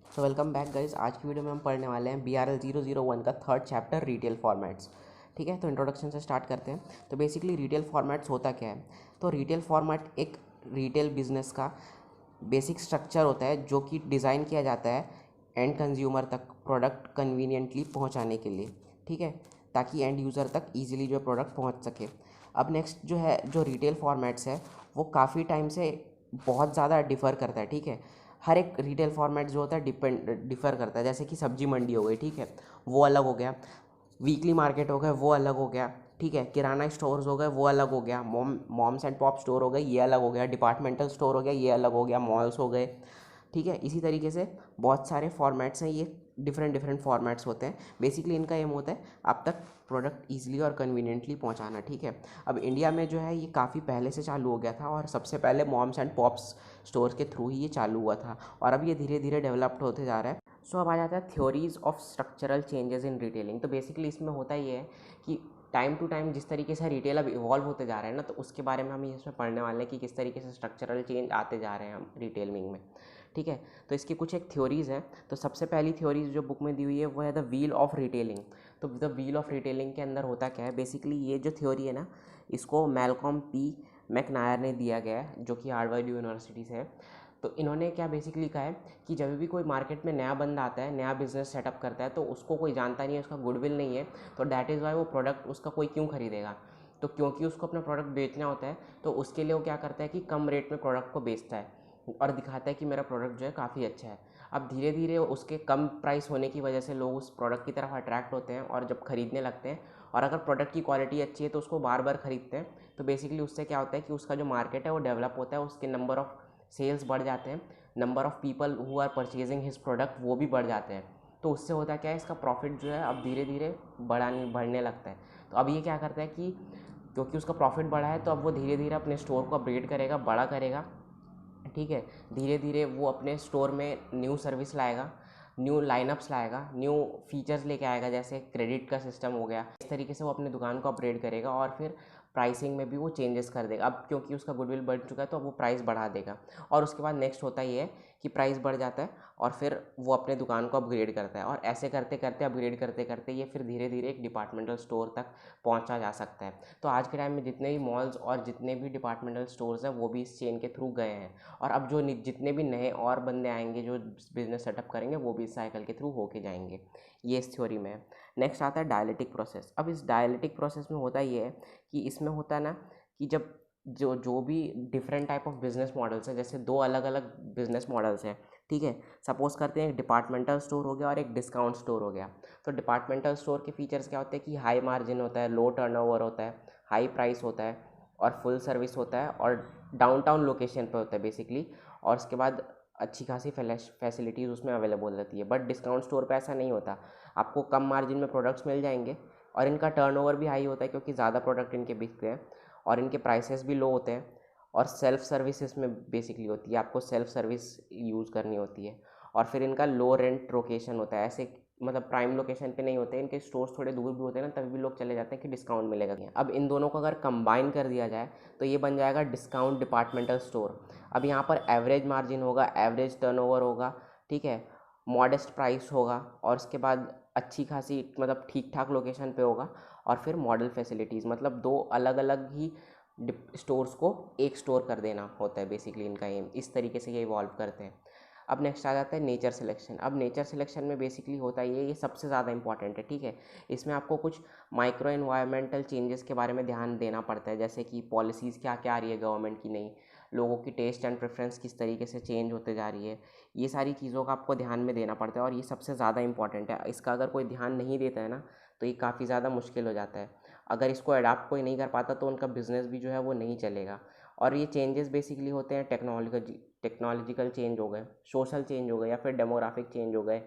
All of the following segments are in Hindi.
तो वेलकम बैक गाइज। आज की वीडियो में हम पढ़ने वाले हैं BRL 001 का थर्ड चैप्टर रिटेल फॉर्मेट्स। ठीक है, तो इंट्रोडक्शन से स्टार्ट करते हैं। तो बेसिकली रिटेल फॉर्मेट्स होता क्या है? तो रिटेल फॉर्मेट एक रिटेल बिजनेस का बेसिक स्ट्रक्चर होता है जो कि डिज़ाइन किया जाता है एंड कंज्यूमर तक प्रोडक्ट कन्वीनियंटली पहुंचाने के लिए। ठीक है, ताकि एंड यूज़र तक ईजिली जो प्रोडक्ट पहुंच सके। अब नेक्स्ट जो है, जो रिटेल फॉर्मेट्स है वो काफ़ी टाइम से बहुत ज़्यादा डिफ़र करता है। ठीक है, हर एक रिटेल फॉर्मेट जो होता है डिफ़र करता है। जैसे कि सब्जी मंडी हो गई, ठीक है, वो अलग हो गया। वीकली मार्केट हो गया, वो अलग हो गया। ठीक है, किराना स्टोर्स हो गए, वो अलग हो गया। मॉम्स एंड पॉप स्टोर हो गए, ये अलग हो गया। डिपार्टमेंटल स्टोर हो गया, ये अलग हो गया। मॉल्स हो गए। ठीक है, इसी तरीके से बहुत सारे फॉर्मेट्स हैं। ये डिफरेंट डिफरेंट फॉर्मेट्स होते हैं। बेसिकली इनका एम होता है आप तक प्रोडक्ट ईजिली और कन्वीनियंटली पहुंचाना। ठीक है, अब इंडिया में जो है ये काफ़ी पहले से चालू हो गया था और सबसे पहले मॉम्स एंड पॉप्स स्टोर्स के थ्रू ही ये चालू हुआ था और अब ये धीरे धीरे डेवलप्ड होते जा रहा है। सो अब आ जाता है theories of structural changes in retailing. तो बेसिकली इसमें होता ये है कि टाइम टू टाइम जिस तरीके से रिटेल अब इवॉल्व होते जा रहे हैं ना, तो उसके बारे में हम इसमें पढ़ने वाले हैं कि किस तरीके से स्ट्रक्चरल चेंज आते जा रहे हैं हम रिटेलिंग में। ठीक है, तो इसकी कुछ एक थ्योरीज़ हैं। तो सबसे पहली थ्योरीज जो बुक में दी हुई है वो है द व्हील ऑफ रिटेलिंग। तो द व्हील ऑफ रिटेलिंग के अंदर होता क्या है? बेसिकली ये जो थ्योरी है ना, इसको मैलकॉम पी मैकनायर ने दिया गया है, जो कि हार्वर्ड यूनिवर्सिटी से है। तो इन्होंने क्या बेसिकली कहा है कि जब भी कोई मार्केट में नया बंदा आता है, नया बिजनेस सेटअप करता है, तो उसको कोई जानता नहीं है, उसका गुडविल नहीं है, तो दैट इज़ वाई वो प्रोडक्ट उसका कोई क्यों खरीदेगा। तो क्योंकि उसको अपना प्रोडक्ट बेचना होता है, तो उसके लिए वो क्या करता है कि कम रेट में प्रोडक्ट को बेचता है और दिखाता है कि मेरा प्रोडक्ट जो है काफ़ी अच्छा है। अब धीरे धीरे उसके कम प्राइस होने की वजह से लोग उस प्रोडक्ट की तरफ अट्रैक्ट होते हैं और जब खरीदने लगते हैं, और अगर प्रोडक्ट की क्वालिटी अच्छी है तो उसको बार बार खरीदते हैं। तो बेसिकली उससे क्या होता है कि उसका जो मार्केट है वो डेवलप होता है, उसके नंबर ऑफ़ सेल्स बढ़ जाते हैं, number of people who are purchasing his product वो भी बढ़ जाते हैं। तो उससे होता क्या है, इसका प्रॉफिट जो है अब धीरे धीरे बढ़ने लगता है। तो अब ये क्या करता है कि क्योंकि उसका प्रॉफिट बढ़ा है, तो अब वो धीरे धीरे अपने स्टोर को अपग्रेड करेगा, बड़ा करेगा। ठीक है, धीरे धीरे वो अपने स्टोर में न्यू सर्विस लाएगा, न्यू लाइनअप्स लाएगा, न्यू फीचर्स लेके आएगा, जैसे क्रेडिट का सिस्टम हो गया। इस तरीके से वो अपनी दुकान को अपग्रेड करेगा और फिर प्राइसिंग में भी वो चेंजेस कर देगा। अब क्योंकि उसका गुडविल बढ़ चुका है तो अब वो प्राइस बढ़ा देगा। और उसके बाद नेक्स्ट होता ये है कि प्राइस बढ़ जाता है और फिर वो अपने दुकान को अपग्रेड करता है, और ऐसे करते करते अपग्रेड करते करते ये फिर धीरे धीरे एक डिपार्टमेंटल स्टोर तक पहुंचा जा सकता है। तो आज के टाइम में जितने भी मॉल्स और जितने भी डिपार्टमेंटल स्टोर्स हैं वो भी इस चेन के थ्रू गए हैं। और अब जो जितने भी नए और बंदे आएंगे जो बिजनेस सेटअप करेंगे वो भी इस साइकिल के थ्रू होके जाएंगे। ये इस थ्योरी में है। नेक्स्ट आता है डायलेटिक प्रोसेस। अब इस डायलेटिक प्रोसेस में होता ये है कि इसमें होता है ना कि जब जो जो भी different type of business models हैं, जैसे दो अलग अलग बिजनेस मॉडल्स हैं। ठीक है, सपोज करते हैं एक डिपार्टमेंटल स्टोर हो गया और एक डिस्काउंट स्टोर हो गया। तो डिपार्टमेंटल स्टोर के फीचर्स क्या होते हैं कि हाई मार्जिन होता है, लो टर्नओवर होता है, हाई प्राइस होता है और फुल सर्विस होता है, और डाउनटाउन लोकेशन पे होता है बेसिकली। और उसके बाद अच्छी खासी फैसिलिटीज़ उसमें अवेलेबल रहती है। बट डिस्काउंट स्टोर पे ऐसा नहीं होता। आपको कम मार्जिन में प्रोडक्ट्स मिल जाएंगे और इनका टर्नओवर भी हाई होता है क्योंकि ज़्यादा प्रोडक्ट इनके बिकते हैं, और इनके प्राइसेस भी लो होते हैं। और सेल्फ सर्विस इसमें बेसिकली होती है, आपको सेल्फ सर्विस यूज़ करनी होती है। और फिर इनका लो रेंट लोकेशन होता है, ऐसे मतलब प्राइम लोकेशन पे नहीं होते हैं, इनके स्टोर्स थोड़े दूर भी होते हैं ना, तभी भी लोग चले जाते हैं कि डिस्काउंट मिलेगा। अब इन दोनों को अगर कंबाइन कर दिया जाए तो ये बन जाएगा डिस्काउंट डिपार्टमेंटल स्टोर। अब यहाँ पर एवरेज मार्जिन होगा, एवरेज टर्नओवर होगा, ठीक है, मॉडेस्ट प्राइस होगा, और उसके बाद अच्छी खासी मतलब ठीक ठाक लोकेशन पे होगा, और फिर मॉडल फैसिलिटीज़, मतलब दो अलग अलग ही स्टोर्स को एक स्टोर कर देना होता है बेसिकली इनका एम। इस तरीके से ये इवॉल्व करते हैं। अब नेक्स्ट आ जाता है नेचर सिलेक्शन। अब नेचर सिलेक्शन में बेसिकली होता है ये सबसे ज़्यादा इंपॉर्टेंट है। ठीक है, इसमें आपको कुछ माइक्रो एनवायरमेंटल चेंजेस के बारे में ध्यान देना पड़ता है, जैसे कि पॉलिसीज़ क्या क्या आ रही है गवर्नमेंट की नई, लोगों की टेस्ट एंड प्रेफरेंस किस तरीके से चेंज होते जा रही है। ये सारी चीज़ों का आपको ध्यान में देना पड़ता है और ये सबसे ज़्यादा इंपॉर्टेंट है। इसका अगर कोई ध्यान नहीं देता है ना, तो ये काफ़ी ज़्यादा मुश्किल हो जाता है। अगर इसको अडाप्ट कोई नहीं कर पाता तो उनका बिज़नेस भी जो है वो नहीं चलेगा। और ये चेंजेस बेसिकली होते हैं टेक्नोलॉजिकल चेंज हो गए, सोशल चेंज हो गए, या फिर डेमोग्राफिक चेंज हो गए,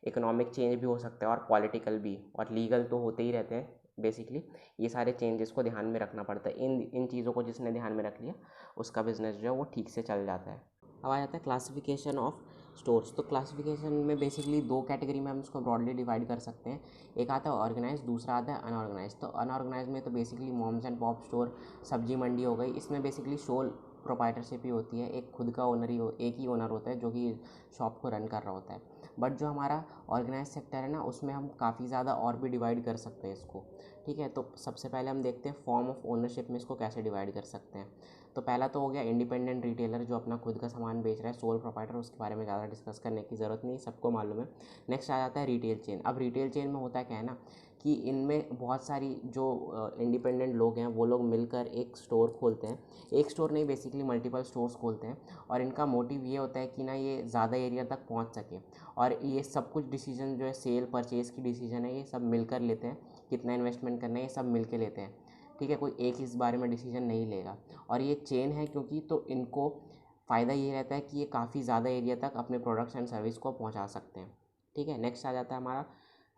इकोनॉमिक चेंज भी हो सकता है, और पॉलिटिकल भी, और लीगल तो होते ही रहते हैं बेसिकली। ये सारे चेंजेस को ध्यान में रखना पड़ता है। इन चीज़ों को जिसने ध्यान में रख लिया उसका बिज़नेस जो है वो ठीक से चल जाता है। अब आ जाता है क्लासिफिकेशन ऑफ स्टोर्स। तो क्लासिफिकेशन में बेसिकली दो कैटेगरी में हम इसको ब्रॉडली डिवाइड कर सकते हैं। एक आता है ऑर्गेनाइज, दूसरा आता है अनऑर्गेनाइज। तो अनऑर्गेनाइज में तो basically moms and pop store, सब्जी मंडी हो गई, इसमें बेसिकली सोल प्रोप्राइटरशिप ही होती है, एक खुद का ओनर ही एक ही ओनर होता है जो कि शॉप को रन कर रहा होता है। बट जो हमारा ऑर्गेनाइज सेक्टर है ना, उसमें हम काफ़ी ज़्यादा और भी डिवाइड कर सकते हैं इसको, ठीक है। तो सबसे पहले हम देखते हैं फॉर्म ऑफ ओनरशिप में इसको कैसे डिवाइड कर सकते हैं। तो पहला तो हो गया इंडिपेंडेंट रिटेलर, जो अपना खुद का सामान बेच रहा है, सोल प्रोप्राइटर, उसके बारे में ज़्यादा डिस्कस करने की ज़रूरत नहीं, सबको मालूम है। नेक्स्ट आ जाता है रिटेल चेन। अब रिटेल चेन में होता क्या है ना कि इनमें बहुत सारी जो इंडिपेंडेंट लोग हैं वो लोग मिलकर एक स्टोर खोलते हैं, एक स्टोर नहीं, बेसिकली मल्टीपल स्टोर्स खोलते हैं, और इनका मोटिव ये होता है कि ना ये ज़्यादा एरिया तक पहुंच सके, और ये सब कुछ डिसीजन जो है सेल परचेज़ की डिसीजन है ये सब मिलकर लेते हैं, कितना इन्वेस्टमेंट करना है ये सब मिल के लेते हैं, ठीक है। कोई एक इस बारे में डिसीजन नहीं लेगा, और ये चेन है क्योंकि तो इनको फ़ायदा ये रहता है कि ये काफ़ी ज़्यादा एरिया तक अपने प्रोडक्ट्स एंड सर्विस को पहुंचा सकते हैं, ठीक है। नेक्स्ट आ जाता है हमारा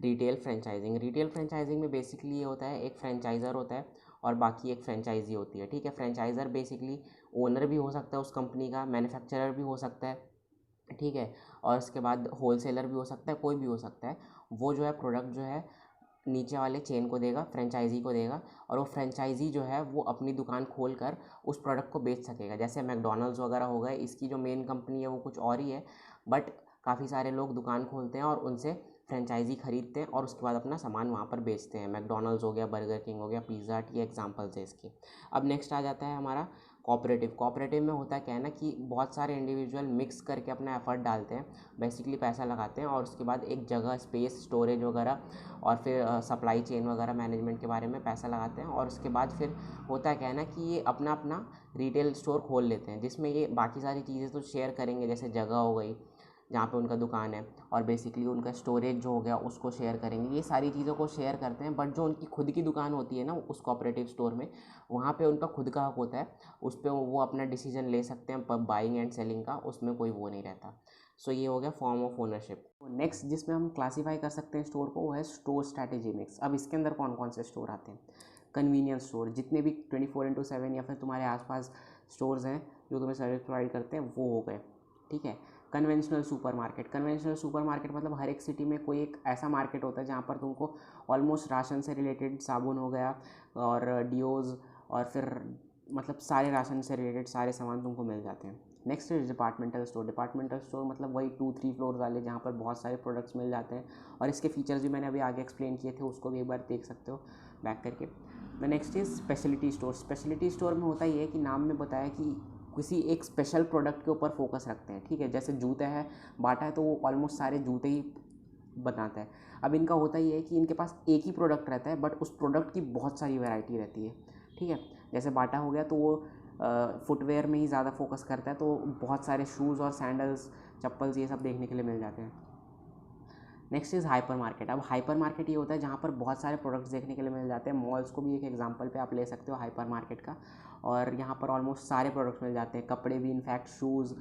रिटेल फ्रेंचाइजिंग। रिटेल फ्रेंचाइजिंग में बेसिकली ये होता है, एक फ्रेंचाइज़र होता है और बाकी एक फ्रेंचाइजी होती है, ठीक है। फ्रेंचाइज़र बेसिकली ओनर भी हो सकता है उस कंपनी का, मैन्युफैक्चरर भी हो सकता है, ठीक है, और उसके बाद होलसेलर भी हो सकता है, कोई भी हो सकता है। वो जो है प्रोडक्ट जो है नीचे वाले चेन को देगा, फ्रेंचाइजी को देगा, और वो फ्रेंचाइजी जो है वो अपनी दुकान खोल कर उस प्रोडक्ट को बेच सकेगा। जैसे मैकडॉनल्ड्स वगैरह हो गए, इसकी जो मेन कंपनी है वो कुछ और ही है, बट काफ़ी सारे लोग दुकान खोलते हैं और उनसे फ्रेंचाइजी खरीदते हैं और उसके बाद अपना सामान वहाँ पर बेचते हैं। मैकडॉनल्ड्स हो गया, बर्गर किंग हो गया, पिज़्ज़ा हट, ये एग्जांपल्स है इसके। अब नेक्स्ट आ जाता है हमारा कोऑपरेटिव। कोऑपरेटिव में होता क्या है ना कि बहुत सारे इंडिविजुअल मिक्स करके अपना एफर्ट डालते हैं, बेसिकली पैसा लगाते हैं, और उसके बाद एक जगह, स्पेस, स्टोरेज वगैरह, और फिर सप्लाई चेन वगैरह मैनेजमेंट के बारे में पैसा लगाते हैं, और उसके बाद फिर होता क्या है ना कि ये अपना अपना रिटेल स्टोर खोल लेते हैं, जिसमें ये बाकी सारी चीज़ें तो शेयर करेंगे, जैसे जगह हो गई जहाँ पे उनका दुकान है, और बेसिकली उनका स्टोरेज जो हो गया उसको शेयर करेंगे, ये सारी चीज़ों को शेयर करते हैं। बट जो उनकी खुद की दुकान होती है ना उस कोऑपरेटिव स्टोर में, वहाँ पे उनका खुद का हक होता है, उस पर वो अपना डिसीजन ले सकते हैं बाइंग एंड सेलिंग का, उसमें कोई वो नहीं रहता। सो ये हो गया फॉर्म ऑफ ओनरशिप। नेक्स्ट जिसमें हम क्लासीफाई कर सकते हैं स्टोर को, वो है स्टोर स्ट्रैटेजी मिक्स। अब इसके अंदर कौन कौन से स्टोर आते हैं? कन्वीनियंस स्टोर, जितने भी 24/7 या फिर तुम्हारे आसपास स्टोर्स हैं जो तुम्हें सर्विस प्रोवाइड करते हैं वो हो गए, ठीक है। Conventional supermarket. कन्वेंशनल सुपरमार्केट मतलब हर एक सिटी में कोई एक ऐसा मार्केट होता है जहाँ पर तुमको ऑलमोस्ट राशन से रिलेटेड, साबुन हो गया और डियोज़, और फिर मतलब सारे राशन से रिलेटेड सारे सामान तुमको मिल जाते हैं। Next is departmental store. Departmental store मतलब वही 2-3 फ्लोर वाले जहाँ पर बहुत सारे प्रोडक्ट्स मिल जाते हैं, और इसके फीचर्स भी मैंने अभी आगे एक्सप्लेन किए थे, उसको भी एक बार देख सकते हो बैक करके। The next is speciality store. Speciality store में होता ये है कि नाम में बताया कि किसी एक स्पेशल प्रोडक्ट के ऊपर फोकस रखते हैं, ठीक है। जैसे जूते हैं, बाटा है तो वो ऑलमोस्ट सारे जूते ही बनाता है। अब इनका होता ये है कि इनके पास एक ही प्रोडक्ट रहता है, बट उस प्रोडक्ट की बहुत सारी वैरायटी रहती है, ठीक है। जैसे बाटा हो गया तो वो फुटवेयर में ही ज़्यादा फोकस करता है, तो बहुत सारे शूज़ और सैंडल्स, चप्पल्स, ये सब देखने के लिए मिल जाते हैं। Next is hyper market. अब हाइपर मार्केट ये होता है जहाँ पर बहुत सारे प्रोडक्ट्स देखने के लिए मिल जाते हैं। मॉल्स को भी एक एग्जांपल पे आप ले सकते हो हाइपर मार्केट का, और यहाँ पर ऑलमोस्ट सारे प्रोडक्ट्स मिल जाते हैं, कपड़े भी, इनफैक्ट शूज़,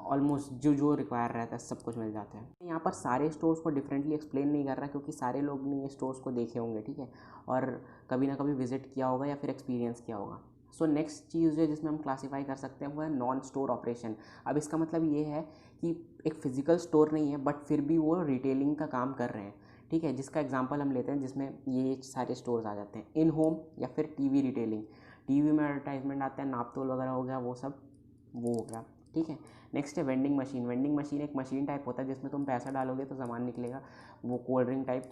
ऑलमोस्ट जो जो रिक्वायर रहता है सब कुछ मिल जाता है। यहाँ पर सारे स्टोर्स को डिफरेंटली एक्सप्लेन नहीं कर रहा क्योंकि सारे लोग ने ये स्टोर्स को देखे होंगे, ठीक है, और कभी ना कभी विजिट किया होगा या फिर एक्सपीरियंस किया होगा। सो नेक्स्ट चीज़ जो है जिसमें हम क्लासीफाई कर सकते हैं वो है नॉन स्टोर ऑपरेशन। अब इसका मतलब ये है कि एक फिजिकल स्टोर नहीं है बट फिर भी वो रिटेलिंग का काम कर रहे हैं, ठीक है। जिसका एग्जांपल हम लेते हैं जिसमें ये सारे स्टोर्स आ जाते हैं। इन होम या फिर टीवी रिटेलिंग, टीवी में एडवर्टाइजमेंट आते हैं, नापतोल वगैरह हो गया, वो सब वो हो गया, ठीक है। नेक्स्ट है वेंडिंग मशीन। वेंडिंग मशीन एक मशीन टाइप होता है जिसमें तुम पैसा डालोगे तो सामान निकलेगा, वो कोल्ड ड्रिंक टाइप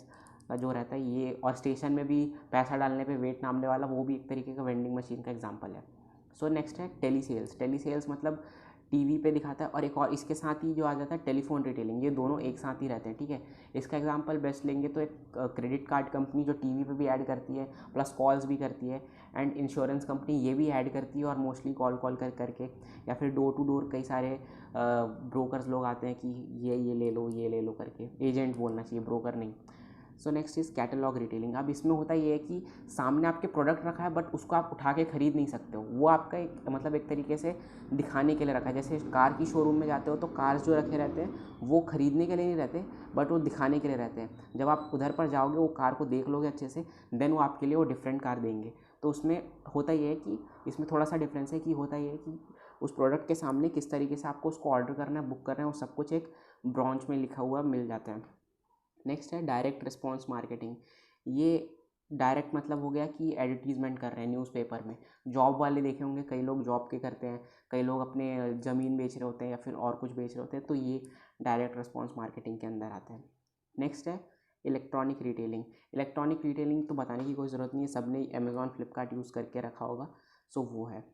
का जो रहता है ये, और स्टेशन में भी पैसा डालने पे वेट नापने वाला, वो भी एक तरीके का वेंडिंग मशीन का एग्जांपल है। सो नेक्स्ट है टेली सेल्स। टेली सेल्स मतलब टीवी पे दिखाता है, और एक और इसके साथ ही जो आ जाता है टेलीफोन रिटेलिंग, ये दोनों एक साथ ही रहते हैं, ठीक है। इसका एग्जांपल बेस्ट लेंगे तो एक क्रेडिट कार्ड कंपनी जो टीवी पे भी ऐड करती है प्लस कॉल्स भी करती है, एंड इंश्योरेंस कंपनी ये भी ऐड करती है और मोस्टली कॉल करके, या फिर डोर टू डोर कई सारे ब्रोकर्स लोग आते हैं कि ये ले लो करके, एजेंट बोलना चाहिए, ब्रोकर नहीं। So next is catalogue retailing. अब इसमें होता ये है कि सामने आपके प्रोडक्ट रखा है बट उसको आप उठा के खरीद नहीं सकते हो, वो आपका एक मतलब एक तरीके से दिखाने के लिए रखा है। जैसे कार की शोरूम में जाते हो तो कार्स जो रखे रहते हैं वो खरीदने के लिए नहीं रहते बट वो दिखाने के लिए रहते हैं। जब आप उधर पर जाओगे वो कार को देख लोगे अच्छे से, देन वो आपके लिए वो डिफरेंट कार देंगे। तो उसमें होता ये है कि इसमें थोड़ा सा डिफरेंस है कि होता ये है कि उस प्रोडक्ट के सामने किस तरीके से आपको उसको ऑर्डर करना है, बुक करना है, वो सब कुछ एक ब्रांच में लिखा हुआ मिल जाता है। नेक्स्ट है डायरेक्ट रिस्पॉन्स मार्केटिंग। ये डायरेक्ट मतलब हो गया कि एडवर्टीजमेंट कर रहे हैं न्यूज़पेपर में। जॉब वाले देखे होंगे, कई लोग जॉब के करते हैं, कई लोग अपने ज़मीन बेच रहे होते हैं या फिर और कुछ बेच रहे होते हैं, तो ये डायरेक्ट रिस्पॉन्स मार्केटिंग के अंदर आता है। नेक्स्ट है इलेक्ट्रॉनिक रिटेलिंग। इलेक्ट्रॉनिक रिटेलिंग तो बताने की कोई ज़रूरत नहीं है, सब ने अमेज़ॉन फ्लिपकार्ट यूज़ करके रखा होगा, सो वो है।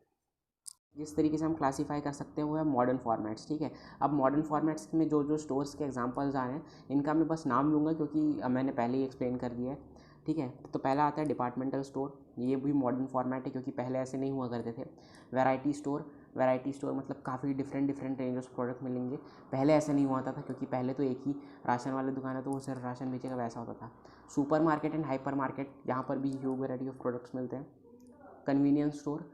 जिस तरीके से हम क्लासीफाई कर सकते हैं वो है मॉडर्न फॉर्मेट्स, ठीक है। अब मॉडर्न फॉर्मेट्स में जो जो स्टोर्स के एग्जांपल्स आ रहे हैं, इनका मैं बस नाम लूँगा क्योंकि मैंने पहले ही एक्सप्लेन कर दिया है, ठीक है। तो पहला आता है डिपार्टमेंटल स्टोर, ये भी मॉडर्न फॉर्मेट है क्योंकि पहले ऐसे नहीं हुआ करते थे। वैरायटी स्टोर, वैरायटी स्टोर मतलब काफ़ी डिफरेंट रेंज ऑफ प्रोडक्ट मिलेंगे, पहले ऐसे नहीं हुआ था क्योंकि पहले तो एक ही राशन वाली दुकान है तो वो सिर्फ राशन बेचेगा, वैसा होता था। Super market and hyper market, यहाँ पर भी ह्यूज वैरायटी ऑफ प्रोडक्ट्स मिलते हैं। कन्वीनियंस स्टोर,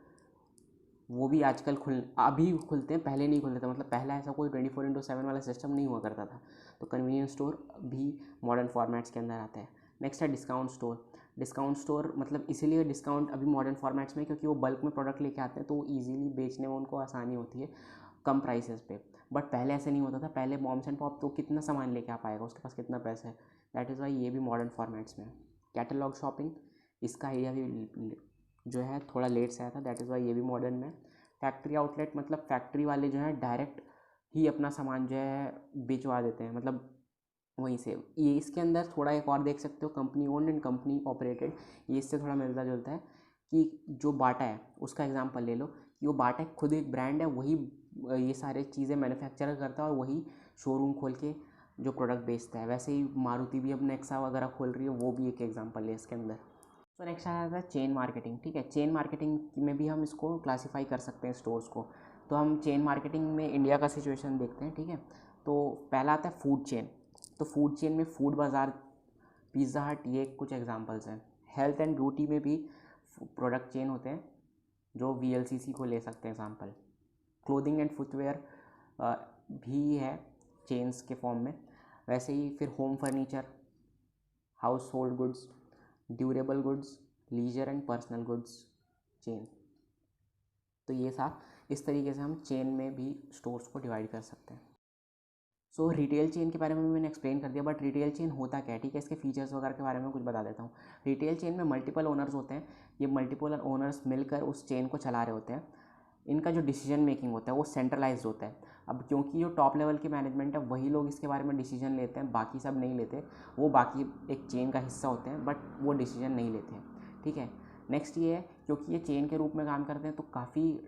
वो भी आजकल अभी खुलते हैं, पहले नहीं खुलते थे, मतलब पहला ऐसा कोई 24/7 वाला सिस्टम नहीं हुआ करता था। तो कन्वीनियंस स्टोर भी मॉडर्न फॉर्मेट्स के अंदर आता है। नेक्स्ट है डिस्काउंट स्टोर। डिस्काउंट स्टोर मतलब इसीलिए डिस्काउंट अभी मॉडर्न फॉर्मेट्स में, क्योंकि वो बल्क में प्रोडक्ट लेके आते हैं तो ईजिली बेचने में उनको आसानी होती है कम प्राइसेस पे। बट पहले ऐसे नहीं होता था, पहले मॉम्स एंड पॉप तो कितना सामान लेके आ पाएगा, उसके पास कितना पैसा है। दैट इज़ वाई ये भी मॉडर्न फॉर्मेट्स में है। कैटलॉग शॉपिंग, इसका आइडिया भी जो है थोड़ा लेट से आया था, दैट इज़ वाई ये भी मॉडर्न में। फैक्ट्री आउटलेट मतलब फैक्ट्री वाले जो है डायरेक्ट ही अपना सामान जो है बेचवा देते हैं, मतलब वहीं से। ये इसके अंदर थोड़ा एक और देख सकते हो, company owned and company operated, ये इससे थोड़ा मिलता जुलता है कि जो बाटा है उसका एग्जांपल ले लो कि वो बाटा खुद एक ब्रांड है, वही ये सारे चीज़ें मैन्युफैक्चर करता है और वही शोरूम खोल के जो प्रोडक्ट बेचता है। वैसे ही मारुति भी अब नेक्सा वगैरह खोल रही है, वो भी एक एग्जांपल है इसके अंदर। तो नेक्स्ट आ जाता है चेन मार्केटिंग, ठीक है। चेन मार्केटिंग में भी हम इसको क्लासीफाई कर सकते हैं स्टोर्स को। तो हम चेन मार्केटिंग में इंडिया का सिचुएशन देखते हैं, ठीक है। तो पहला आता है फूड चेन। तो फूड चेन में फूड बाज़ार, पिज़्ज़ा हट, ये कुछ एग्जांपल्स हैं। हेल्थ एंड ब्यूटी में भी प्रोडक्ट चेन होते हैं, जो VLCC को ले सकते हैं एग्जांपल। क्लोथिंग एंड फुटवेयर भी है चेन्स के फॉर्म में। वैसे ही फिर home furniture, household goods, durable goods, leisure and personal goods chain. तो ये था, इस तरीके से हम चेन में भी स्टोर्स को डिवाइड कर सकते हैं। सो रिटेल चेन के बारे में मैंने एक्सप्लेन कर दिया, बट रिटेल चेन होता क्या है, ठीक है। इसके फीचर्स वगैरह के बारे में कुछ बता देता हूँ। रिटेल चेन में मल्टीपल ओनर्स होते हैं, ये मल्टीपल ओनर्स मिलकर उस चेन को चला रहे होते हैं। इनका जो डिसीजन मेकिंग होता है वो सेंट्रलाइज्ड होता है। अब क्योंकि जो टॉप लेवल की मैनेजमेंट है वही लोग इसके बारे में डिसीजन लेते हैं, बाकी सब नहीं लेते। वो बाकी एक चेन का हिस्सा होते हैं बट वो डिसीजन नहीं लेते हैं, ठीक है। नेक्स्ट ये है, क्योंकि ये चेन के रूप में काम करते हैं तो काफ़ी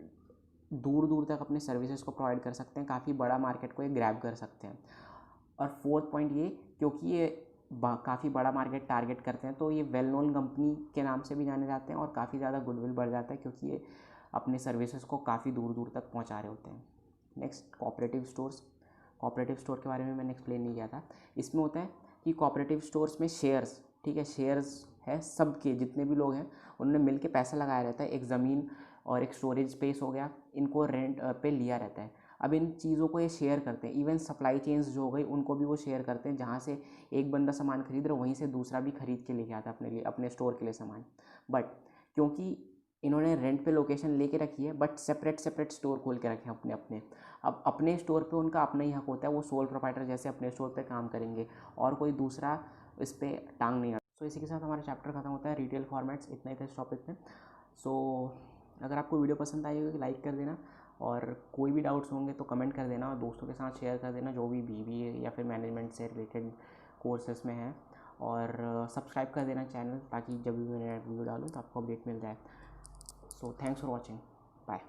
दूर दूर तक अपने सर्विसेज को प्रोवाइड कर सकते हैं, काफ़ी बड़ा मार्केट को ये ग्रैब कर सकते हैं। और फोर्थ पॉइंट ये, क्योंकि ये काफ़ी बड़ा मार्केट टारगेट करते हैं तो ये वेल नोन कंपनी के नाम से भी जाने जाते हैं और काफ़ी ज़्यादा गुडविल बढ़ जाता है क्योंकि ये अपने सर्विसेज को काफ़ी दूर दूर तक पहुंचा रहे होते हैं। Next cooperative stores. Cooperative store के बारे में मैंने एक्सप्लेन नहीं किया था। इसमें होता है कि कोऑपरेटिव स्टोर्स में शेयर्स, ठीक है, शेयर्स है सबके, जितने भी लोग हैं उन्होंने मिल के पैसा लगाया रहता है। एक ज़मीन और एक स्टोरेज स्पेस हो गया, इनको रेंट पे लिया रहता है। अब इन चीज़ों को ये शेयर करते हैं। इवन सप्लाई चेन्स जो हो गई उनको भी वो शेयर करते हैं, जहाँ से एक बंदा सामान खरीद रहा है वहीं से दूसरा भी खरीद के लेके आता है अपने लिए, अपने स्टोर के लिए सामान। बट क्योंकि इन्होंने रेंट पे लोकेशन लेके रखी है बट सेपरेट सेपरेट स्टोर खोल के रखे हैं अपने अपने। अब अपने स्टोर पे उनका अपना ही हक होता है, वो सोल प्रोप्राइटर जैसे अपने स्टोर पे काम करेंगे और कोई दूसरा इस पर टांग नहीं आता। तो इसी के साथ हमारा चैप्टर खत्म होता है, रिटेल फॉर्मेट्स। इतना ही था इस टॉपिक पे। सो अगर आपको वीडियो पसंद आई होगी लाइक कर देना, और कोई भी डाउट्स होंगे तो कमेंट कर देना और दोस्तों के साथ शेयर कर देना जो भी BBA या फिर मैनेजमेंट से रिलेटेड कोर्सेस में है। और सब्सक्राइब कर देना चैनल, ताकि जब भी मैं वीडियो डालूँ तो आपको अपडेट मिल जाए। So thanks for watching, bye.